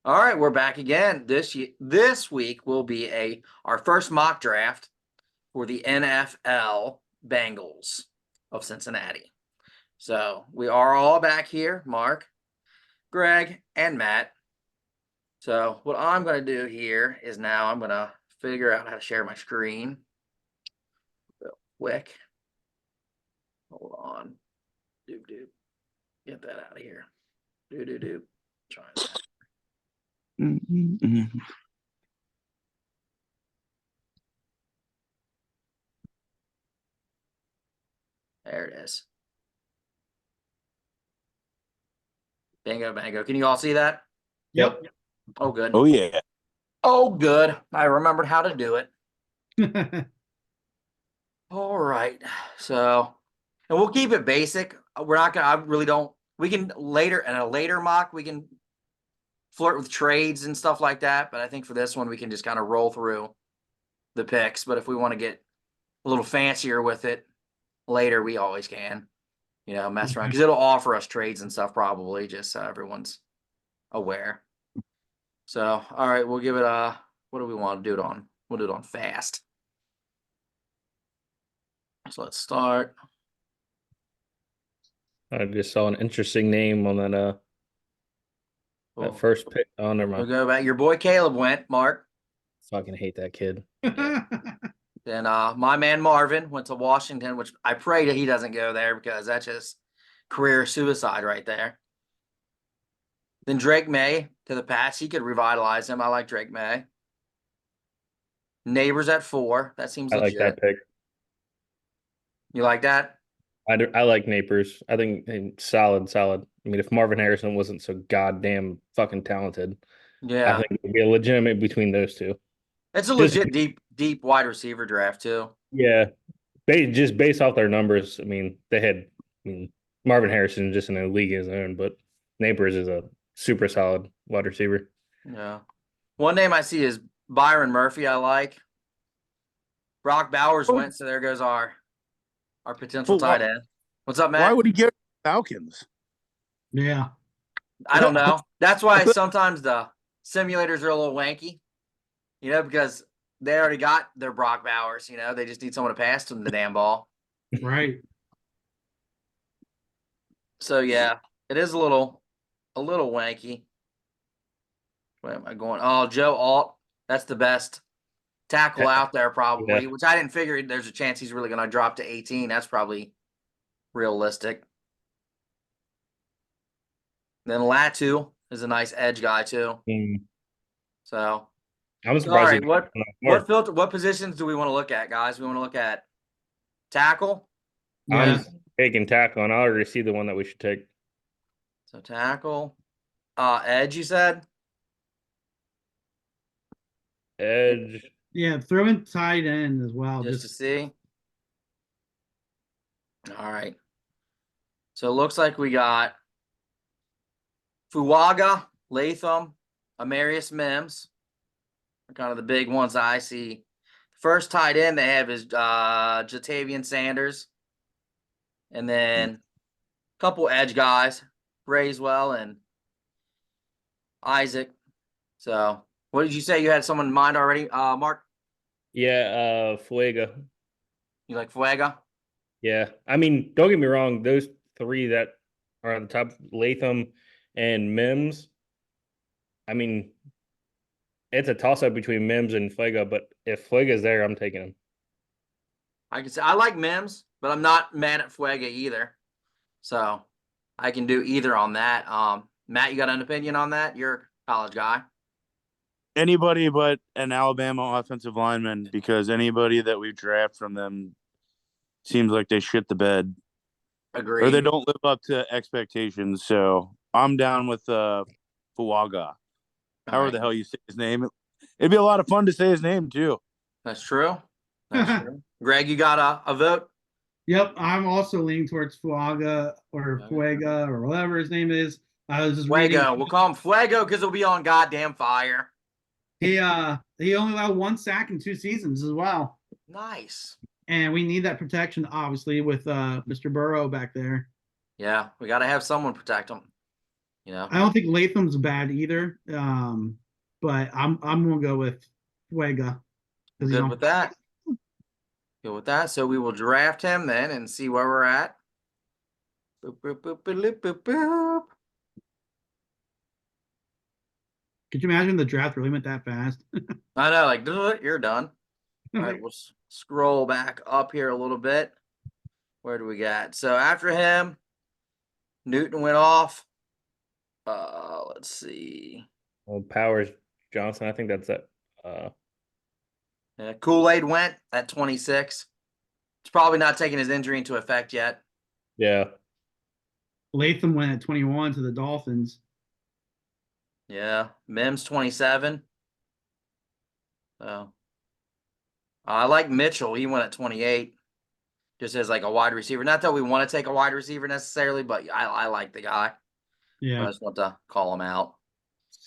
All right, we're back again. This week will be our first mock draft for the NFL Bengals of Cincinnati. So we are all back here, Mark, Greg, and Matt. So what I'm going to do here is now I'm going to figure out how to share my screen real quick. Hold on. Doop doop. Get that out of here. Doop doop doop. Try that. There it is. Bingo, bango. Can you all see that? Yep. Oh, good. Oh yeah. Oh, good. I remembered how to do it. All right. So, and we'll keep it basic. We're not gonna, I really don't, we can later, in a later mock, we can flirt with trades and stuff like that. But I think for this one, we can just kind of roll through the picks. But if we want to get a little fancier with it later, we always can, mess around because it'll offer us trades and stuff probably just so everyone's aware. So, all right, we'll give it what do we want to do it on? We'll do it on fast. So let's start. I just saw an interesting name on that first pick. Oh, never We'll mind. go back. Your boy Caleb went, Mark. Fucking hate that kid. Then my man Marvin went to Washington, which I pray that he doesn't go there because that's just career suicide right there. Then Drake May to the Pats. He could revitalize him. I like Drake May. Neighbors at 4. That seems I legit. like that pick. You like that? I like Napers. I think solid. I mean, if Marvin Harrison wasn't so goddamn fucking talented, I Yeah. think it would be a legitimate between those two. It's a Just legit deep wide receiver draft too. yeah, just based off their numbers. I mean, Marvin Harrison is just in a league of his own, but Napers is a super solid wide receiver. Yeah. One name I see is Byron Murphy. I like. Brock Bowers went, so there goes our potential tight end. What's up, Matt? Why would he get Falcons? Yeah. I don't know. That's why sometimes the simulators are a little wanky, because they already got their Brock Bowers. They just need someone to pass them the damn ball. Right. So yeah, it is a little wanky. Where am I going? Oh, Joe Alt. That's the best tackle out there, probably. Yeah. Which I didn't figure there's a chance he's really going to drop to 18. That's probably realistic. Then Latu is a nice edge guy too. So I'm all surprised. right, what positions do we want to look at, guys? We want to look at tackle. Yeah. I'm taking tackle, and I already see the one that we should take. So tackle, edge. You said Edge. Yeah. Throw in tight end as well. just to see. All right. So it looks like we got Fuaga, Latham, Amarius Mims are kind of the big ones I see. First tight end they have is Jatavian Sanders. And then a couple edge guys, Bracewell and Isaac. So what did you say? You had someone in mind already, Mark? Yeah, Fuega. You like Fuega? Yeah. I mean, don't get me wrong, those three that are on the top, Latham and Mims. I mean, it's a toss-up between Mims and Fuega, but if Fuega's there, I'm taking him. I can say I like Mims, but I'm not mad at Fuega either. So I can do either on that. Matt, you got an opinion on that? You're a college guy. Anybody but an Alabama offensive lineman, because anybody that we draft from them seems like they shit the bed. Agreed. Or they don't live up to expectations. So I'm down with Fuaga. However the hell you say his name. It'd be a lot of fun to say his name too. That's true. That's true. Greg, you got a vote? Yep. I'm also leaning towards Fuaga or Fuega or whatever his name is. I was just reading. We'll call him Fuego because he'll be on goddamn fire. He only allowed 1 sack in 2 seasons as well. Nice. And we need that protection, obviously, with Mr. Burrow back there. Yeah, we got to have someone protect him. You know, I don't think Latham's bad either. But I'm gonna go with Fuega because he's good on. with that. Good with that. So we will draft him then and see where we're at. Boop, boop, boop, boop, boop, boop. Could you imagine the draft really went that fast? I know, like, you're done. All right, Like, we'll scroll back up here a little bit. Where do we got? So after him, Newton went off. Let's see. Well, Powers Johnson, I think that's it. Uh, Kool-Aid went at 26. It's probably not taking his injury into effect yet. yeah. Latham went at 21 to the Dolphins. Yeah, Mims 27. So I like Mitchell. He went at 28. Just as like a wide receiver. Not that we want to take a wide receiver necessarily, but I like the guy. I Yeah. just want to call him out.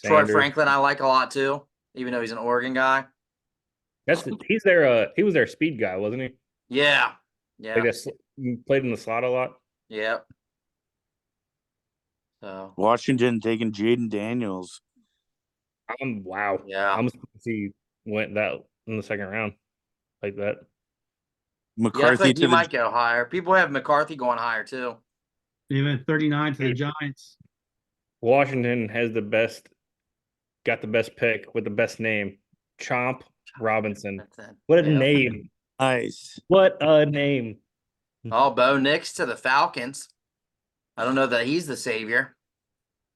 Troy Sanders. Franklin, I like a lot too, even though he's an Oregon guy. He's their he was their speed guy, wasn't he? Yeah. Like Yeah. played in the slot a lot. Yeah. So Washington taking Jaden Daniels. Wow. yeah. I'm surprised he went that in the second round like that. Yeah, I feel McCarthy like he to the might go higher. People have McCarthy going higher too. He went 39 to the Giants. Washington has got the best pick with the best name, Chomp Robinson. That's it. What a Yeah. name! Nice. What a name! Oh, Bo Nix to the Falcons. I don't know that he's the savior.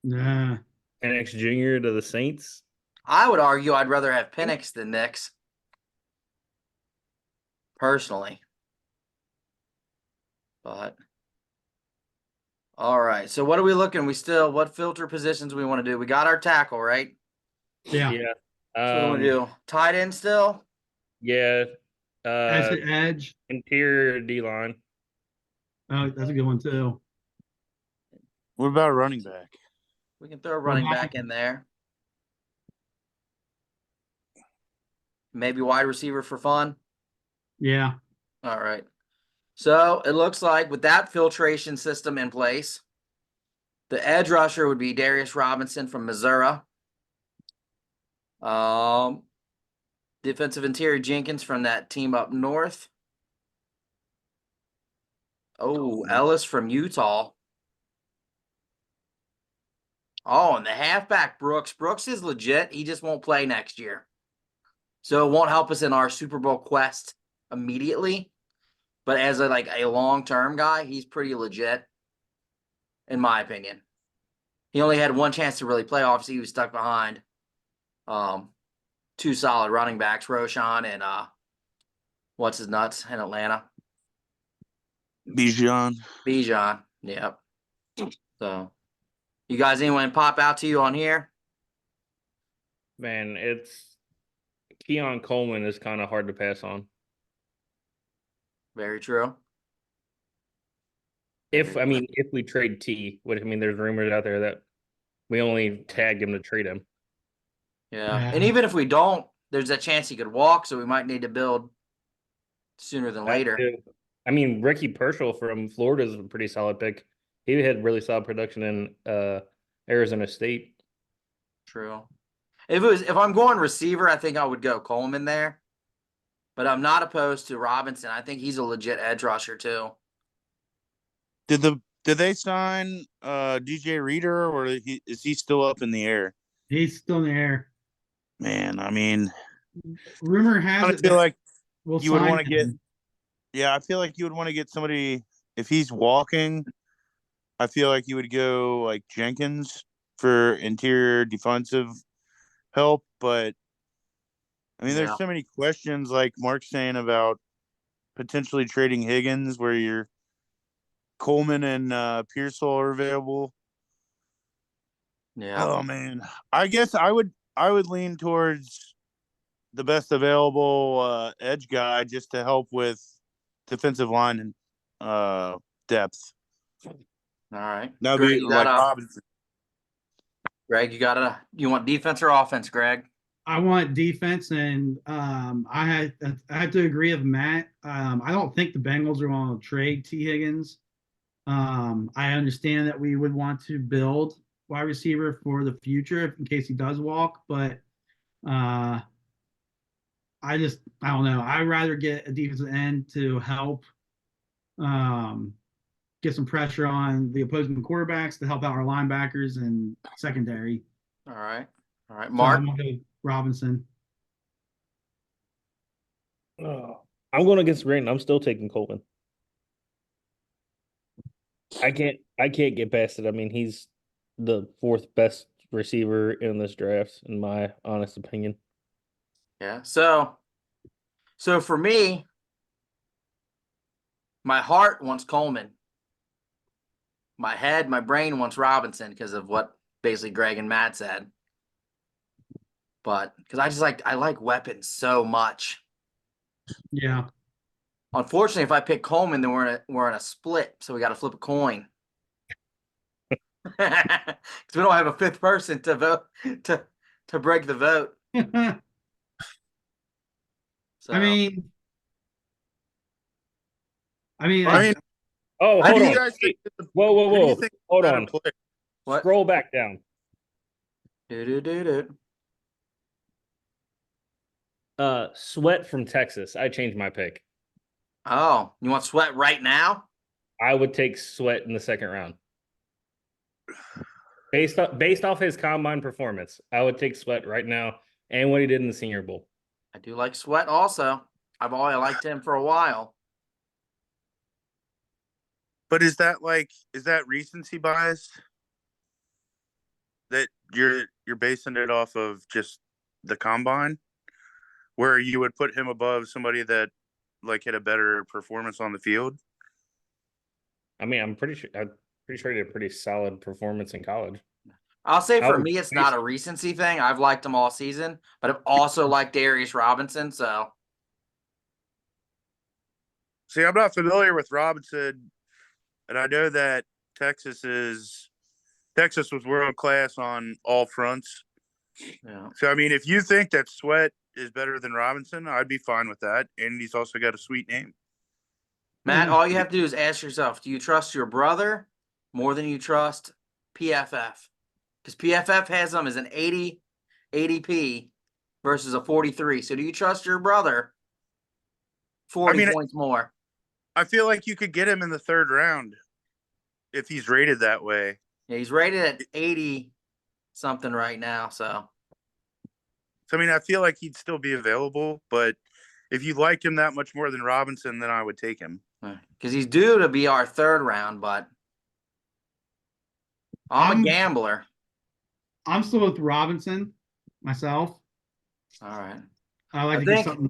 Nah. NX Junior to the Saints. I would argue I'd rather have Penix than Nix. Personally. But all right. So what are we looking? What filter positions we want to do? We got our tackle, right? Yeah. Yeah. So what do we want to do? Tight end still? Yeah. As the edge. Interior D line. Oh, that's a good one too. What about running back? We can throw a running about- back in there. Maybe wide receiver for fun. Yeah. All right. So it looks like with that filtration system in place, the edge rusher would be Darius Robinson from Missouri. Defensive interior Jenkins from that team up north. Oh, Ellis from Utah. Oh, and the halfback Brooks. Brooks is legit. He just won't play next year. So it won't help us in our Super Bowl quest immediately. But as a long-term guy, he's pretty legit, in my opinion. He only had one chance to really play. Obviously, he was stuck behind two solid running backs, Roshan and what's his nuts in Atlanta? Bijan. Bijan. Yep. So you guys, anyone pop out to you on here? Man, it's Keon Coleman is kind of hard to pass on. Very true. If we trade T, there's rumors out there that we only tagged him to trade him. Yeah. And even if we don't, there's a chance he could walk, so we might need to build sooner than later. Ricky Purcell from Florida is a pretty solid pick. He had really solid production in Arizona State. True. If I'm going receiver, I think I would go Coleman there. But I'm not opposed to Robinson. I think he's a legit edge rusher too. Did they sign DJ Reader, or is he still up in the air? He's still in the air. Man, I mean, rumor has I it feel like we'll you would sign want to get. him. Yeah, I feel like you would want to get somebody if he's walking. I feel like you would go like Jenkins for interior defensive help, but there's so many questions, like Mark's saying about potentially trading Higgins, where your Coleman and Pearsall are available. Yeah. Oh man, I guess I would lean towards the best available edge guy just to help with defensive line and depth. All right. That would Greg, be like Robinson. Greg, you want defense or offense, Greg? I want defense, and I had to agree with Matt. I don't think the Bengals are going to trade T. Higgins. I understand that we would want to build wide receiver for the future in case he does walk, but I don't know. I'd rather get a defensive end to help um, get some pressure on the opposing quarterbacks to help out our linebackers and secondary. All right. All right. So Mark. I'm gonna go Robinson. Oh, I'm going against Grayton. I'm still taking Coleman. I can't get past it. I mean, he's the fourth best receiver in this draft, in my honest opinion. Yeah. So for me, my heart wants Coleman. My head, my brain wants Robinson because of what basically Greg and Matt said. But because I like weapons so much. Yeah. Unfortunately, if I pick Coleman, then we're in a split, so we got to flip a coin. Because we don't have a fifth person to vote to break the vote. So I mean, I mean, Oh, who hold do you on. guys think? Whoa, whoa, Who do you whoa. think is Hold a better on. player? what? Scroll back down. Do. Sweat from Texas. I changed my pick. Oh, you want Sweat right now? I would take Sweat in the second round. Based off his combine performance, I would take Sweat right now and what he did in the Senior Bowl. I do like Sweat also. I've always liked him for a while. But is that recency bias that you're basing it off of just the combine, where you would put him above somebody that like had a better performance on the field? I mean, I'm pretty sure he did a pretty solid performance in college. I'll say for would me, it's not a recency thing. I've liked him all season, but I've also liked Darius Robinson. So See, I'm not familiar with Robinson, and I know that Texas was world class on all fronts. yeah. So I mean, if you think that Sweat is better than Robinson, I'd be fine with that. And he's also got a sweet name. Matt, all you have to do is ask yourself, do you trust your brother more than you trust PFF? Because PFF has them as an 80 ADP versus a 43. So do you trust your brother 40 points more? I feel like you could get him in the third round if he's rated that way. Yeah, he's rated at 80 something right now. So I mean, I feel like he'd still be available, but if you liked him that much more than Robinson, then I would take him. because he's due to be our third round, but I'm a gambler. I'm still with Robinson myself. All right. I like to get something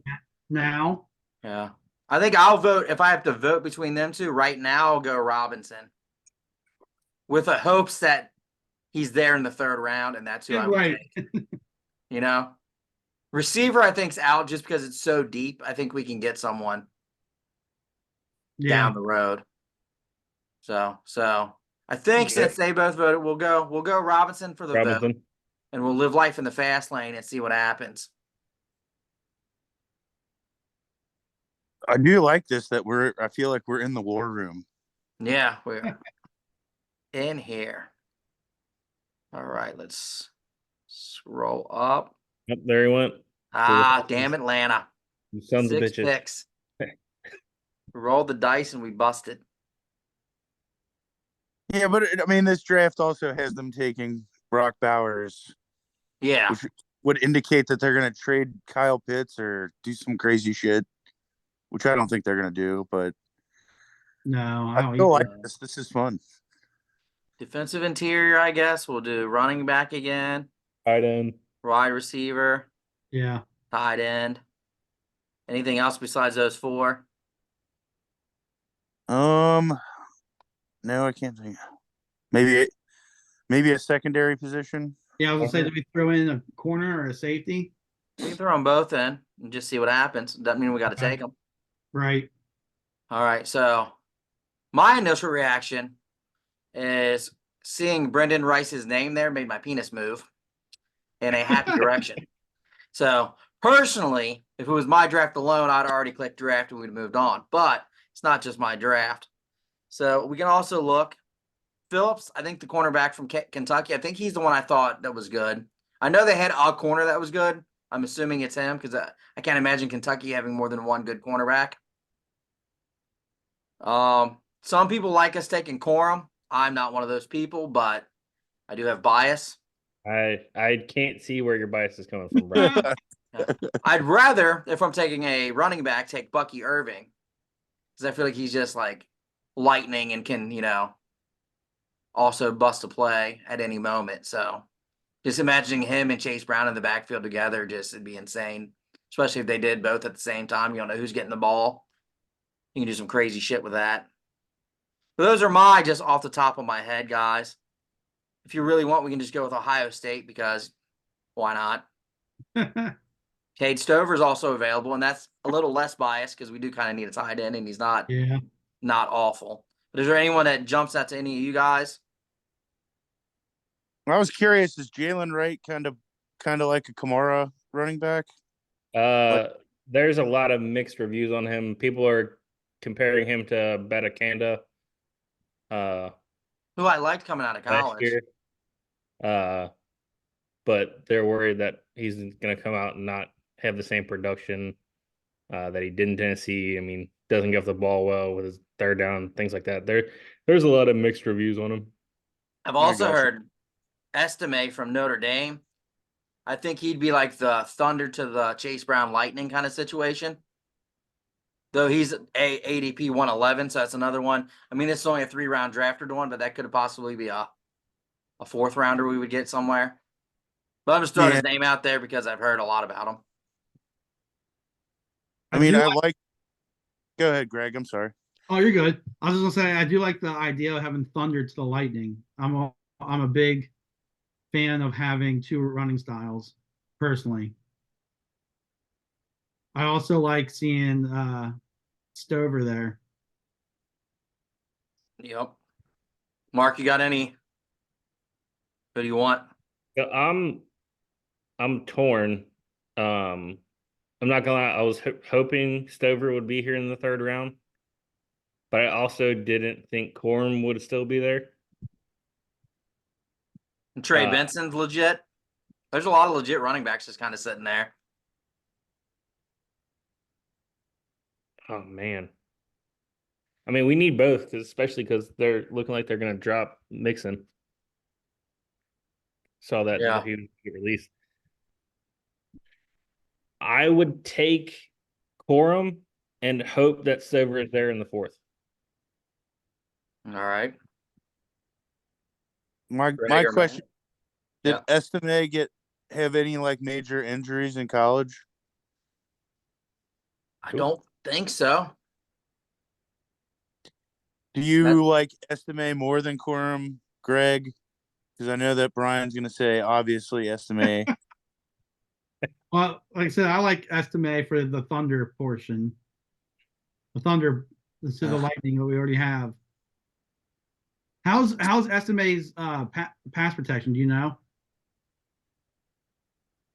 now. Yeah. I think I'll vote if I have to vote between them two right now. I'll go Robinson with the hopes that he's there in the third round, and that's who I would take. You know, receiver I think's out just because it's so deep. I think we can get someone down the road. So I think since they both voted, we'll go Robinson for the vote, and we'll live life in the fast lane and see what happens. I do like this I feel like we're in the war room. Yeah, we're in here. All right, let's scroll up. Yep, there he went. Damn Atlanta. You sons of 6 bitches. picks. We rolled the dice and we busted. Yeah, but I mean, this draft also has them taking Brock Bowers. Yeah. Which would indicate that they're going to trade Kyle Pitts or do some crazy shit, which I don't think they're going to do, but no, I still like this. This is fun. Defensive interior, I guess. We'll do running back again. Tight end. Wide receiver. Yeah. Tight end. Anything else besides those four? No, I can't think. Maybe a secondary position. Yeah, I was gonna say, did we throw in a corner or a safety? We can throw them both in and just see what happens. Doesn't mean we got to take them. Right. All right. So my initial reaction is seeing Brendan Rice's name there made my penis move in a happy direction. So personally, if it was my draft alone, I'd already clicked draft and we'd have moved on. But it's not just my draft. So we can also look Phillips, I think the cornerback from Kentucky, I think he's the one I thought that was good. I know they had a corner that was good. I'm assuming it's him because I can't imagine Kentucky having more than one good cornerback. Some people like us taking Corum. I'm not one of those people, but I do have bias. I can't see where your bias is coming from, bro. I'd rather, if I'm taking a running back, take Bucky Irving because I feel like he's just like lightning and can, also bust a play at any moment. So just imagining him and Chase Brown in the backfield together, it'd be insane. Especially if they did both at the same time. You don't know who's getting the ball. You can do some crazy shit with that. But those are my just off the top of my head, guys. If you really want, we can just go with Ohio State because why not? Cade Stover is also available, and that's a little less biased because we do kind of need a tight end, and he's not awful. But is there anyone that jumps out to any of you guys? I was curious, is Jalen Wright kind of like a Kamara running back? There's a lot of mixed reviews on him. People are comparing him to Betacanda. Who I liked coming out of Last college. year. But they're worried that he's going to come out and not have the same production that he did in Tennessee. I mean, doesn't give the ball well with his third down, things like that. There's a lot of mixed reviews on him. I've also heard Estime from Notre Dame. I think he'd be like the Thunder to the Chase Brown Lightning kind of situation. Though he's ADP 111, so that's another one. I mean, this is only a 3-round drafted one, but that could possibly be a 4th rounder we would get somewhere. But I'm just throwing his name out there because I've heard a lot about him. I mean, I like. Go ahead, Greg. I'm sorry. Oh, you're good. I was just gonna say I do like the idea of having Thunder to the Lightning. I'm a big fan of having 2 running styles, personally. I also like seeing Stover there. Yep. Mark, you got any? Who do you want? I'm torn. I'm not gonna lie. I was hoping Stover would be here in the 3rd round, but I also didn't think Corum would still be there. And Trey Benson's legit. There's a lot of legit running backs just kind of sitting there. Oh man. I mean, we need both, especially because they're looking like they're going to drop Mixon. Saw that if he would get released. I would take Corum and hope that Stover is there in the 4th. All right. My question: did Estime have any like major injuries in college? I don't think so. Do you like Estime more than Corum, Greg? Because I know that Brian's going to say obviously Estime. Well, like I said, I like Estime for the Thunder portion. The Thunder to the Lightning that we already have. How's Estime's pass protection? Do you know?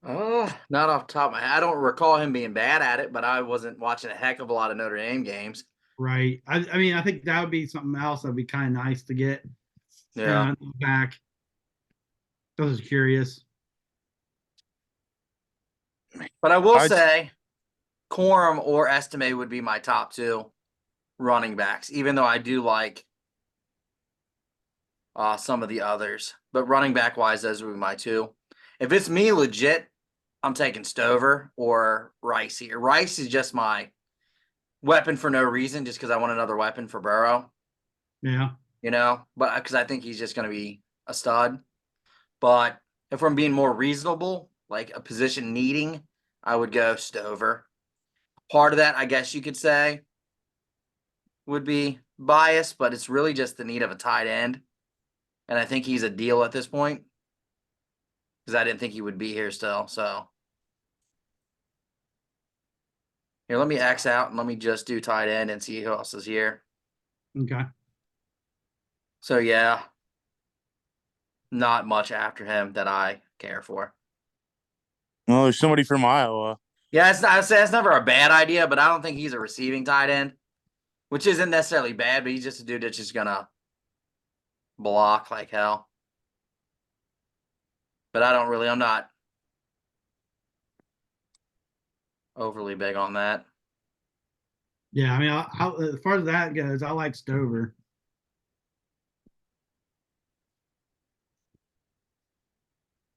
Not off the top of my head. I don't recall him being bad at it, but I wasn't watching a heck of a lot of Notre Dame games. Right. I mean, I think that would be something else that'd be kind of nice to get back. I was curious. But I will say Corum or Estime would be my top 2 running backs, even though I do like some of the others. But running back wise, those would be my 2. If it's me legit, I'm taking Stover or Rice here. Rice is just my weapon for no reason, just because I want another weapon for Burrow. Yeah. But because I think he's just going to be a stud. But if I'm being more reasonable, like a position needing, I would go Stover. Part of that, I guess you could say, would be bias, but it's really just the need of a tight end. And I think he's a deal at this point because I didn't think he would be here still. So here, let me X out and let me just do tight end and see who else is here. Okay. So yeah, not much after him that I care for. Well, there's somebody from Iowa. Yeah, I'd say that's never a bad idea, but I don't think he's a receiving tight end, which isn't necessarily bad, but he's just a dude that's just gonna block like hell. But I'm not overly big on that. Yeah, I mean, as far as that goes, I like Stover.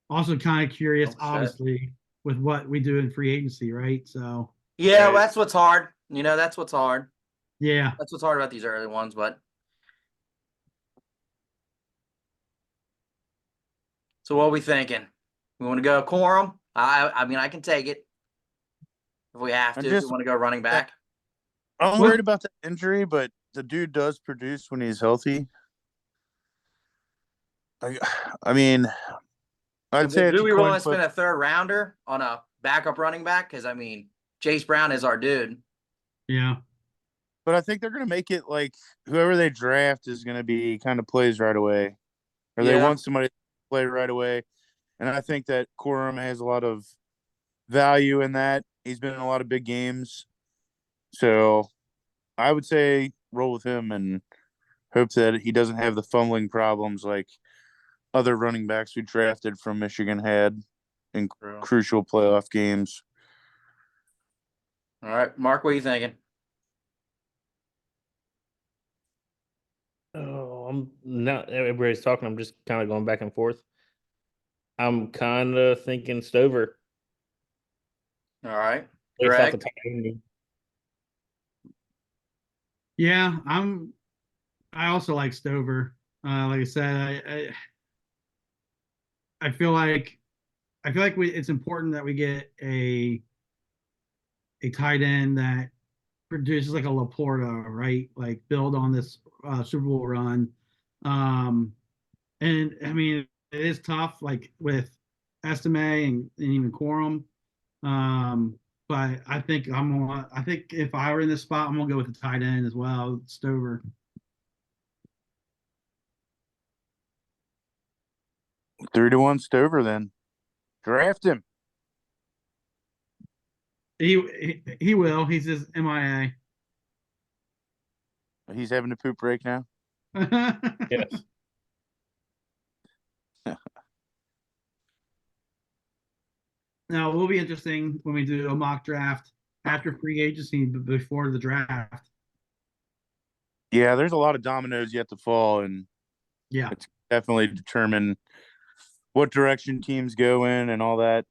Also, kind of curious, Oh shit. obviously, with what we do in free agency, right? So, Yeah, well, Right. that's what's hard. That's what's hard. yeah. That's what's hard about these early ones, but so what are we thinking? We want to go quorum? I mean I can take it if we have I to. We just want to go running back. I'm Well, worried about the injury, but the dude does produce when he's healthy. I, I mean, I'd say it's Do a we really coin want to flip. spend a third rounder on a backup running back? Because I mean, Chase Brown is our dude. yeah. But I think they're going to make it like whoever they draft is going to be kind of plays right away, or they Yeah. want somebody to play right away. And I think that Corum has a lot of value in that. He's been in a lot of big games, so I would say roll with him and hope that he doesn't have the fumbling problems like other running backs we drafted from Michigan had in crucial playoff games. All right, Mark, what are you thinking? Oh, I'm not. Everybody's talking. I'm just kind of going back and forth. I'm kind of thinking Stover All right, based off Greg. the time. Yeah, I also like Stover. Like I said, I feel like it's important that we get a tight end that produces like a Laporta, right? Like build on this Super Bowl run. Um, and I mean, it is tough, like with Estime and even Quorum. Um, but I think if I were in this spot, I'm gonna go with the tight end as well, Stover. 3-1 Stover then. Draft him. He will. He's just MIA. He's having a poop break now. Yes. Now it will be interesting when we do a mock draft after free agency before the draft. Yeah, there's a lot of dominoes yet to fall, and Yeah. it's definitely determine what direction teams go in and all that.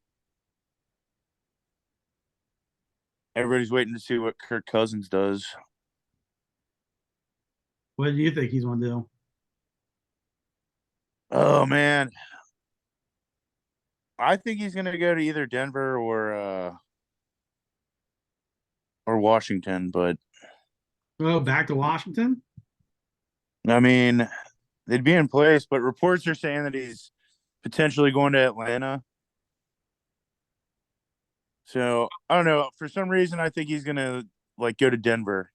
Everybody's waiting to see what Kirk Cousins does. What do you think he's gonna do? Oh man, I think he's gonna go to either Denver or Washington. But Oh, back to Washington? I mean, they'd be in place. But reports are saying that he's potentially going to Atlanta. So I don't know. For some reason, I think he's gonna like go to Denver.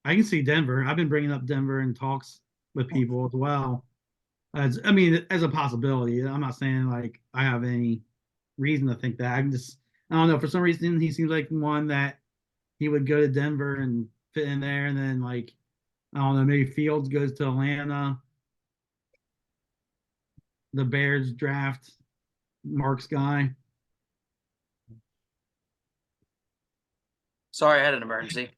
I can see Denver. I've been bringing up Denver in talks with people as well. I mean, as a possibility. I'm not saying like I have any reason to think that. I don't know. For some reason, he seems like one that he would go to Denver and fit in there, and then like I don't know, maybe Fields goes to Atlanta. The Bears draft Mark's guy. Sorry, I had an emergency.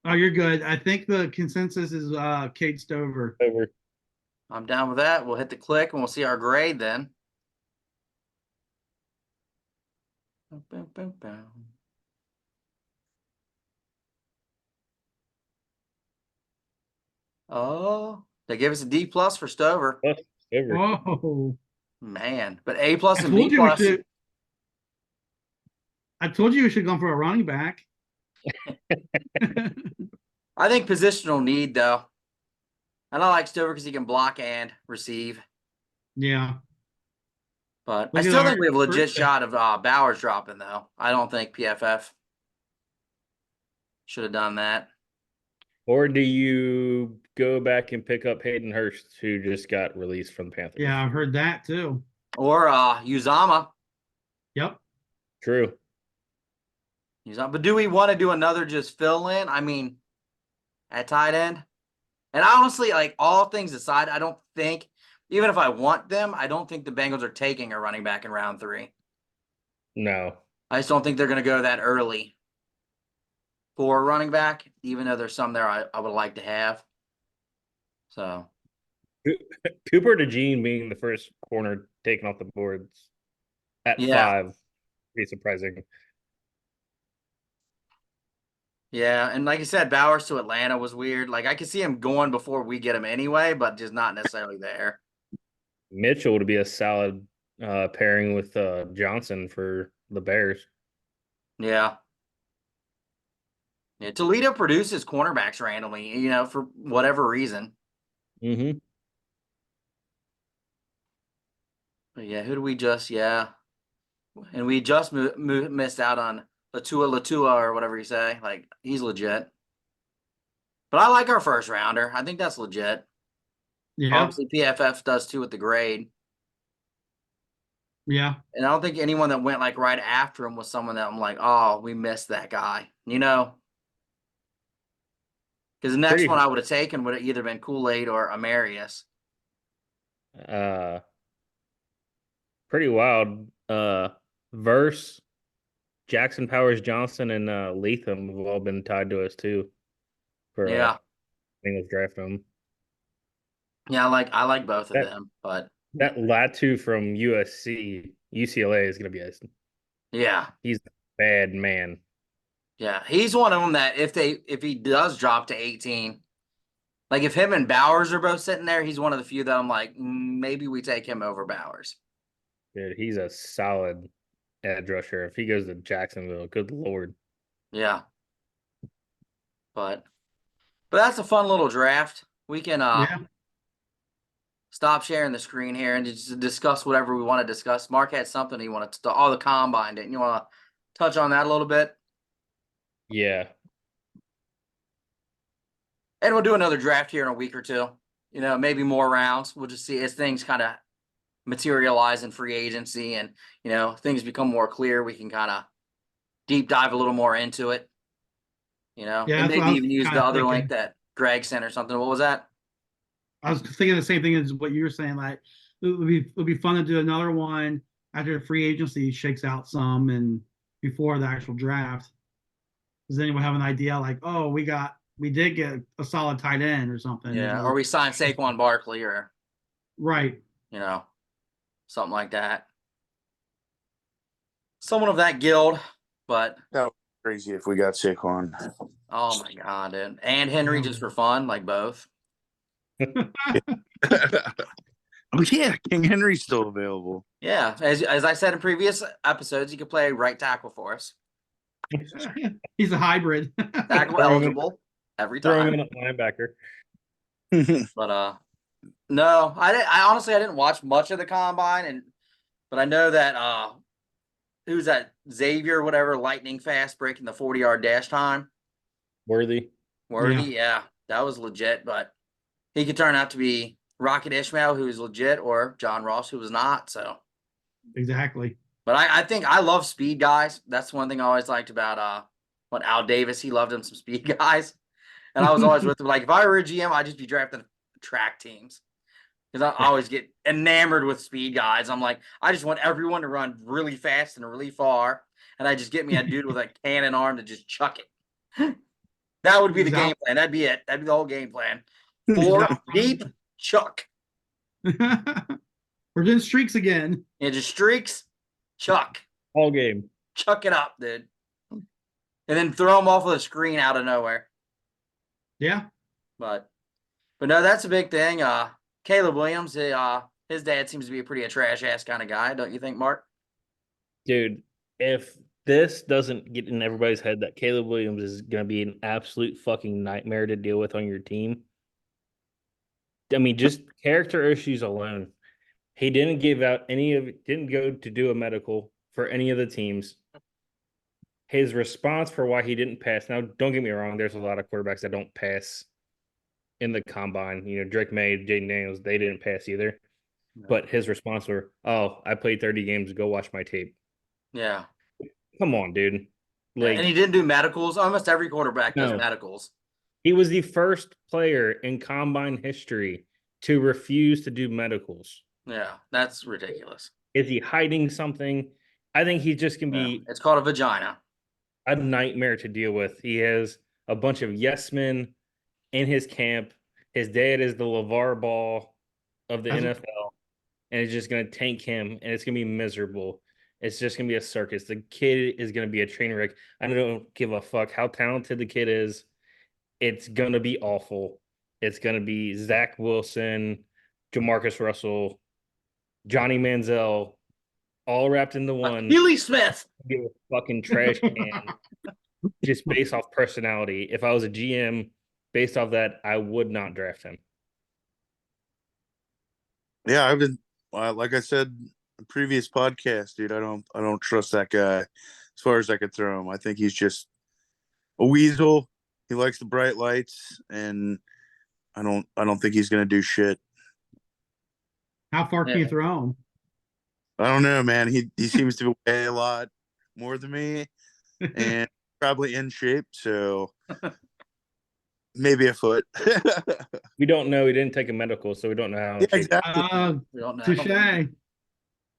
Oh, you're good. I think the consensus is Kate Stover. Stover. I'm down with that. We'll hit the click and we'll see our grade then. Boom, boom, boom. Oh, they gave us a D plus for Stover. Plus Stover. Whoa! Man, but A plus I and B told you we plus. should. I told you we should go for a running back. I think positional need though. And I like Stover because he can block and receive. Yeah. But I Look at still our think we have a legit first. shot of Bowers dropping though. I don't think PFF should have done that. Or do you go back and pick up Hayden Hurst, who just got released from the Panthers? Yeah, I've heard that too. Or Uzama. Yep. True. But do we want to do another just fill in? I mean, at tight end? And honestly, like all things aside, I don't think, even if I want them, I don't think the Bengals are taking a running back in round 3. No. I just don't think they're going to go that early for a running back, even though there's some there I would like to have. So, Cooper DeJean being the first corner taken off the boards at yeah. 5. Pretty surprising. Yeah. And like I said, Bowers to Atlanta was weird. Like I could see him going before we get him anyway, but just not necessarily there. Mitchell would be a solid pairing with Johnson for the Bears. Yeah. Yeah. Toledo produces cornerbacks randomly, for whatever reason. Mm-hmm. But yeah. Who do we just, yeah. And we just missed out on Latua or whatever you say. Like he's legit. But I like our first rounder. I think that's legit. Yeah, Obviously, PFF does too with the grade. yeah, And I don't think anyone that went like right after him was someone that I'm like, oh, we missed that guy. Because the next one I would have taken would have either been Kool-Aid or Amarius. Pretty wild. Verse, Jackson Powers Johnson, and Latham have all been tied to us too. For Yeah. Bengals draft them. Yeah, I like both of That them, but that Latu from UCLA is gonna be yeah. he's a bad man. Yeah. He's one of them that if he does drop to 18, like if him and Bowers are both sitting there, he's one of the few that I'm like, maybe we take him over Bowers. Dude, he's a solid edge rusher. If he goes to Jacksonville, good lord. Yeah. But that's a fun little draft. We can yeah. stop sharing the screen here and just discuss whatever we want to discuss. Mark had something he wanted to all the combine, didn't you want to touch on that a little bit? Yeah. And we'll do another draft here in a week or two. Maybe more rounds. We'll just see as things kind of materialize in free agency and things become more clear. We can kind of deep dive a little more into it. Yeah, and that's what I maybe was even use kinda the other link thinking. that Greg sent or something. What was that? I was thinking the same thing as what you were saying. Like it would be fun to do another one after the free agency shakes out some and before the actual draft. Does anyone have an idea? Like, oh, we did get a solid tight end or something. Yeah, or we sign Saquon Barkley or right. something like that. Someone of that guild, but That would be crazy if we got Saquon. oh my god, dude. And Henry just for fun, like both. Oh yeah, King Henry's still available. Yeah, as I said in previous episodes, you could play right tackle for us. He's a hybrid. Tackle eligible every Throw him time. in at linebacker. But no, I honestly didn't watch much of the combine, but I know that who's that Xavier, whatever, lightning fast breaking the 40-yard dash time. Worthy, yeah, that was legit. But he could turn out to be Rocket Ishmael, who is legit, or John Ross, who was not. So exactly. but I think I love speed guys. That's one thing I always liked about what Al Davis. He loved him some speed guys. And I was always with him. Like if I were a GM, I'd just be drafting track teams. Because I always get enamored with speed guys. I'm like, I just want everyone to run really fast and really far. And I just get me a dude with a cannon arm to just chuck it. That would be the game plan. That'd be it. That'd be the whole game plan. 4 deep, chuck. We're doing streaks again. Yeah, just streaks, chuck. all game. Chuck it up, dude. And then throw them off of the screen out of nowhere. Yeah. But no, that's a big thing. Caleb Williams, his dad seems to be a pretty trash ass kind of guy, don't you think, Mark? Dude, if this doesn't get in everybody's head that Caleb Williams is going to be an absolute fucking nightmare to deal with on your team, I mean, just character issues alone. He didn't didn't go to do a medical for any of the teams. His response for why he didn't pass. Now, don't get me wrong, there's a lot of quarterbacks that don't pass in the combine. Drake May, Jaden Daniels, they didn't pass either. No. But his response were, "Oh, I played 30 games. Go watch my tape." Yeah. Come on, dude. And he didn't do medicals. Almost every quarterback does medicals. He was the first player in combine history to refuse to do medicals. Yeah, that's ridiculous. Is he hiding something? I think he just can Yeah, be it's called a vagina. a nightmare to deal with. He has a bunch of yes men in his camp. His dad is the LeVar Ball of the That's- NFL, and it's just going to tank him, and it's going to be miserable. It's just going to be a circus. The kid is going to be a train wreck. I don't give a fuck how talented the kid is. It's going to be awful. It's going to be Zach Wilson, Jamarcus Russell, Johnny Manziel, all wrapped into one. Healy Smith. Be a fucking trash can just based off personality. If I was a GM based off that, I would not draft him. Yeah, I've been like I said in previous podcast, dude. I don't trust that guy as far as I could throw him. I think he's just a weasel. He likes the bright lights, and I don't think he's gonna do shit. How far can Yeah. you throw him? I don't know, man. He seems to weigh a lot more than me, and probably in shape. So maybe a foot. We don't know. He didn't take a medical, so we don't know how. Yeah, exactly. We don't know. Touche.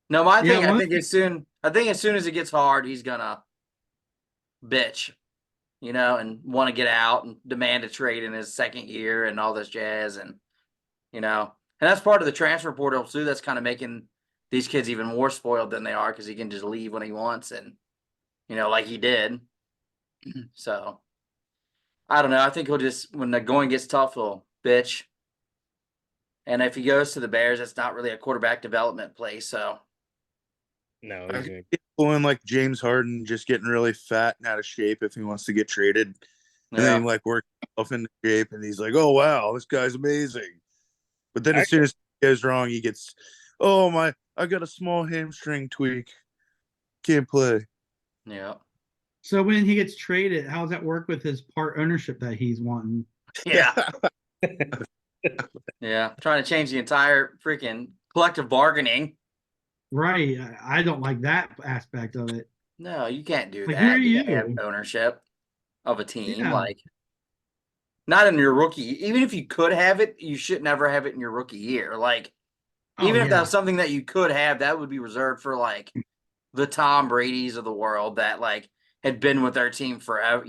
No, my Yeah, thing. I one think as soon as it gets hard, he's gonna bitch, and want to get out and demand a trade in his second year and all this jazz, and that's part of the transfer portal too. That's kind of making these kids even more spoiled than they are because he can just leave when he wants, and like he did. So I don't know. I think he'll just when the going gets tough, he'll bitch. And if he goes to the Bears, it's not really a quarterback development place. So No, I he's could gonna, see going like James Harden, just getting really fat and out of shape if he wants to get traded, and then yeah, he like works himself into shape, and he's like, "Oh wow, this guy's amazing." But then as soon as it goes wrong, he gets, "Oh my, I got a small hamstring tweak, can't play." yeah, So when he gets traded, how does that work with his part ownership that he's wanting? yeah, yeah. Trying to change the entire freaking collective bargaining. Right. I don't like that aspect of it. No, you can't do Like, who are that. You can't have you? ownership of a team. Yeah. Like, not in your rookie. Even if you could have it, you should never have it in your rookie year. Like, Oh, even if that yeah. was something that you could have, that would be reserved for like the Tom Brady's of the world that like had been with their team forever.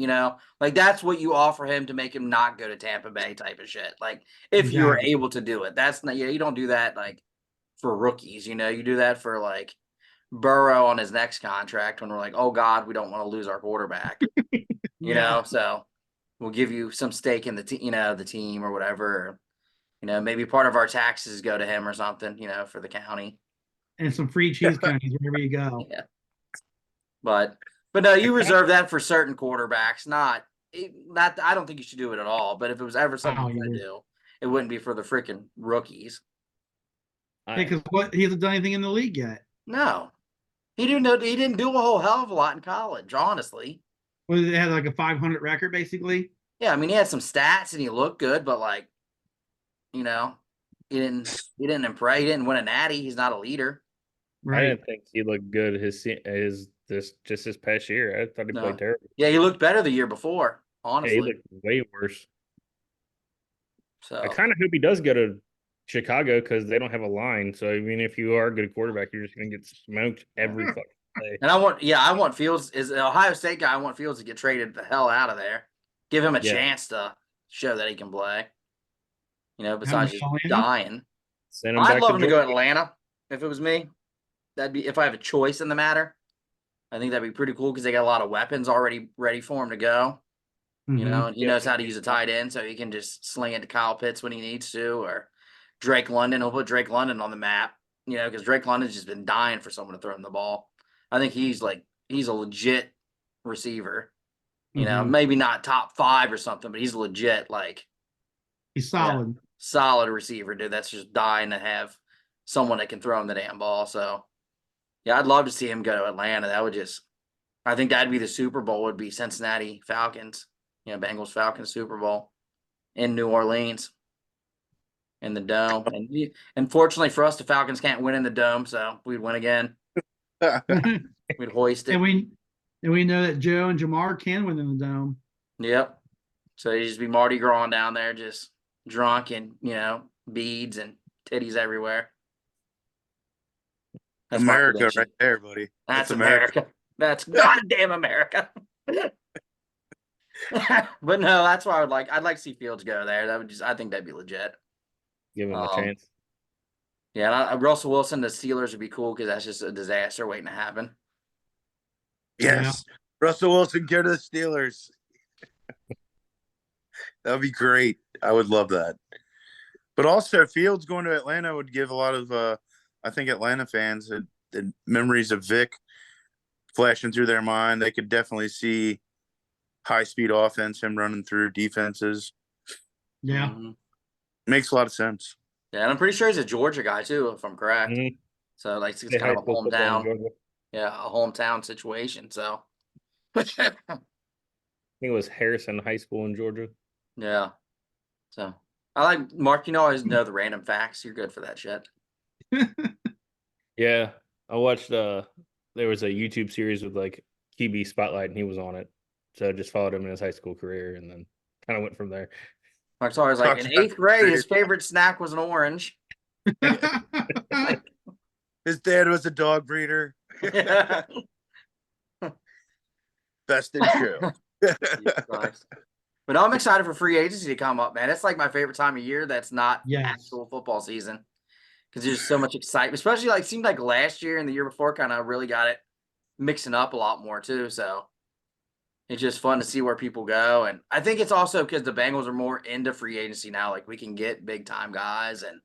Like that's what you offer him to make him not go to Tampa Bay type of shit. Like if you were Exactly. able to do it, that's not. You don't do that like for rookies. You do that for like Burrow on his next contract when we're like, oh God, we don't want to lose our quarterback. Yeah. So we'll give you some stake in the the team or whatever. Or, maybe part of our taxes go to him or something. For the county. And some free cheese cones wherever you go. Yeah. But no, you reserve that for certain quarterbacks. Not. I don't think you should do it at all. But if it was ever something Oh, you could either. do, it wouldn't be for the freaking rookies. Because he hasn't done anything in the league yet. No, he didn't. He didn't do a whole hell of a lot in college, honestly. Well, they had like a 500 record, basically. Yeah, I mean, he had some stats and he looked good, but like, you know, he didn't impress. He didn't win a natty. He's not a leader. I Right. didn't think he looked good this past year. I thought he No. played terrible. Yeah, he looked better the year before, Yeah, he honestly. looked way worse. So I kind of hope he does go to Chicago because they don't have a line. So I mean, if you are a good quarterback, you're just gonna get smoked every fucking play. and I want Fields is an Ohio State guy. I want Fields to get traded the hell out of there. Give him a Yeah. chance to show that he can play. Besides Have him just go in. dying. Send him I'd back love to him to go to Georgia. Atlanta if it was me. That'd be if I have a choice in the matter. I think that'd be pretty cool because they got a lot of weapons already ready for him to go. Mhm. And he Yeah. knows how to use a tight end, so he can just sling it to Kyle Pitts when he needs to, or Drake London. He'll put Drake London on the map, because Drake London's just been dying for someone to throw him the ball. I think he's a legit receiver. Mhm. Maybe not top 5 or something, but he's legit He's solid. solid receiver, dude. That's just dying to have someone that can throw him the damn ball. So yeah, I'd love to see him go to Atlanta. I think that'd be the Super Bowl. Would be Cincinnati Falcons. Bengals Falcons Super Bowl in New Orleans in the dome. And fortunately for us, the Falcons can't win in the dome, so we'd win again. We'd hoist it. and we know that Joe and Jamar can win in the dome. Yep. So you just be Mardi Gras down there, just drunk and beads and titties everywhere. That's my America prediction. right there, buddy. That's America. That's goddamn America. But no, that's why I'd like to see Fields go there. I think that'd be legit. Give him a chance. Yeah, and Russell Wilson, the Steelers would be cool because that's just a disaster waiting to happen. Yes. Yeah. Russell Wilson, go to the Steelers. That would be great. I would love that. But also, Fields going to Atlanta would give a lot of, I think, Atlanta fans the memories of Vic flashing through their mind. They could definitely see high-speed offense, him running through defenses. Yeah. Mm-hmm. Makes a lot of sense. Yeah, and I'm pretty sure he's a Georgia guy, too, if I'm correct. Mm-hmm. So, like, it's kind of a hometown. Yeah, a hometown situation, so. I think it was Harrison High School in Georgia. Yeah. So I like Mark, you always know the random facts. You're good for that shit. Yeah. I watched there was a YouTube series with like QB Spotlight and he was on it. So I just followed him in his high school career and then kind of went from there. Mark's always like, in 8th grade, his favorite snack was an orange. His dad was a dog breeder. Yeah. Best in show. But I'm excited for free agency to come up, man. It's like my favorite time of year that's not actual football season. Because there's so much excitement, especially it seemed like last year and the year before kind of really got it mixing up a lot more too. So it's just fun to see where people go. And I think it's also because the Bengals are more into free agency now. Like we can get big time guys and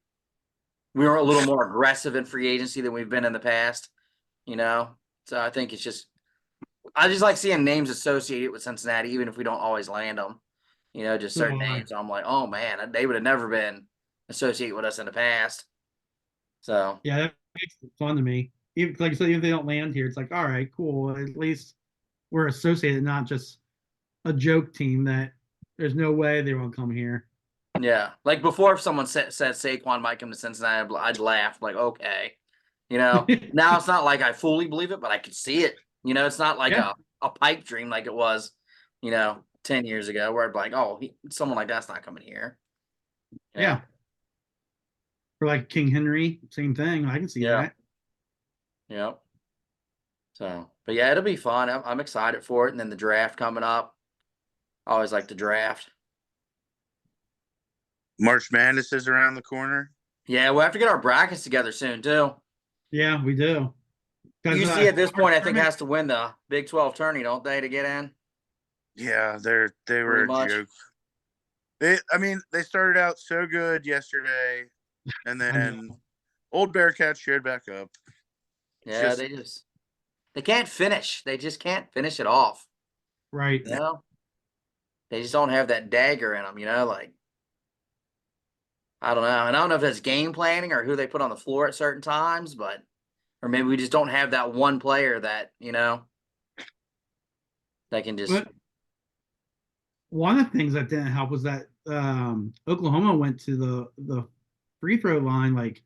we were a little more aggressive in free agency than we've been in the past, So I think I just like seeing names associated with Cincinnati, even if we don't always land them, just certain names. I'm like, oh man, they would have never been associated with us in the past. So yeah, that makes it fun to me. Even like so, if they don't land here, it's like, all right, cool. At least we're associated, not just a joke team that there's no way they won't come here. Yeah, like before, if someone said Saquon might come to Cincinnati, I'd laugh like, okay, now it's not like I fully believe it, but I could see it. It's not like a pipe dream like it was, 10 years ago, where I'd be like, oh, someone like that's not coming here. Yeah. For like King Henry, same thing. I can see that. Yep. So, but yeah, it'll be fun. I'm excited for it. And then the draft coming up. I always like the draft. March Madness is around the corner. Yeah, we'll have to get our brackets together soon, too. Yeah, we do. UC at this point, I think, has to win the Big 12 tourney, don't they, to get in? Yeah, they were a joke. They started out so good yesterday, and then old Bearcats showed back up. Yeah, they can't finish. They just can't finish it off. Right. They just don't have that dagger in them, I don't know. And I don't know if that's game planning or who they put on the floor at certain times, or maybe we just don't have that one player that, that can just. But one of the things that didn't help was that Oklahoma went to the free throw line like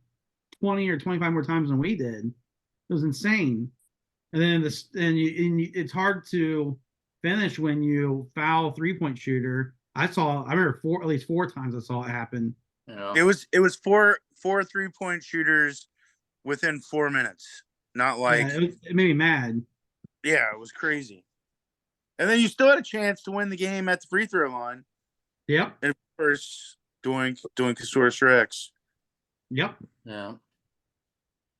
20 or 25 more times than we did. It was insane. And then it's hard to finish when you foul 3-point shooter. I remember at least four times I saw it happen. It was four 3-point shooters within 4 minutes. Not like it made me mad. Yeah, it was crazy. And then you still had a chance to win the game at the free throw line. Yep. And of course, doing Casaurus Rex. Yep. Yeah.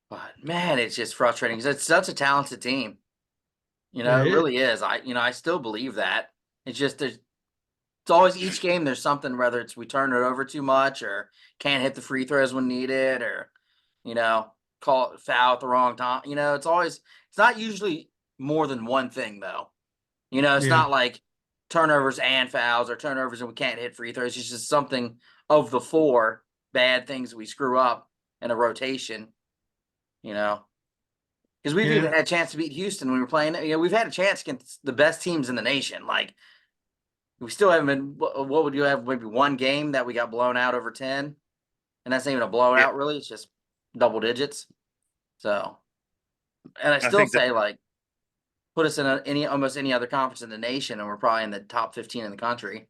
But man, it's just frustrating because it's such a talented team. It really is. I still believe that. It's just it's always each game there's something, whether it's we turn it over too much or can't hit the free throws when needed or, call it foul at the wrong time. It's not usually more than one thing though. It's not like turnovers and fouls or turnovers and we can't hit free throws. It's just something of the 4 bad things we screw up in a rotation, because we've even had a chance to beat Houston when we were playing. We've had a chance against the best teams in the nation. Like we still haven't been. What would you have? Maybe one game that we got blown out over 10, and that's not even a blowout. Really, it's just double digits. So, and I still say put us in almost any other conference in the nation, and we're probably in the top 15 in the country.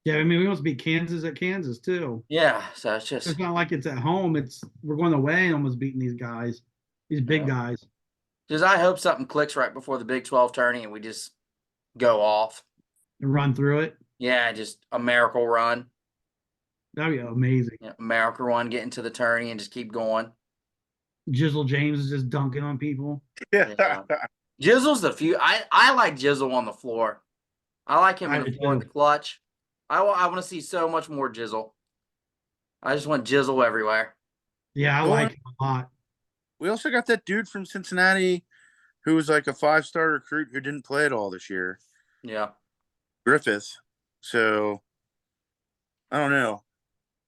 Yeah, I mean, we must beat Kansas at Kansas too. Yeah, so it's just It's not like it's at home. It's we're going away and almost beating these guys, these big Yeah. guys. I hope something clicks right before the Big 12 tourney and we just go off. And run through it. Yeah, just a miracle run. That'd be amazing. Yeah, miracle run, get into the tourney and just keep going. Jizzle James is just dunking on people. Yeah. Jizzle's the few. I like Jizzle on the floor. I like him I on the do floor in too. the clutch. I want to see so much more Jizzle. I just want Jizzle everywhere. Yeah, I Well, like him a lot. We also got that dude from Cincinnati who was like a 5-star recruit who didn't play at all this year, Yeah. Griffith. So I don't know.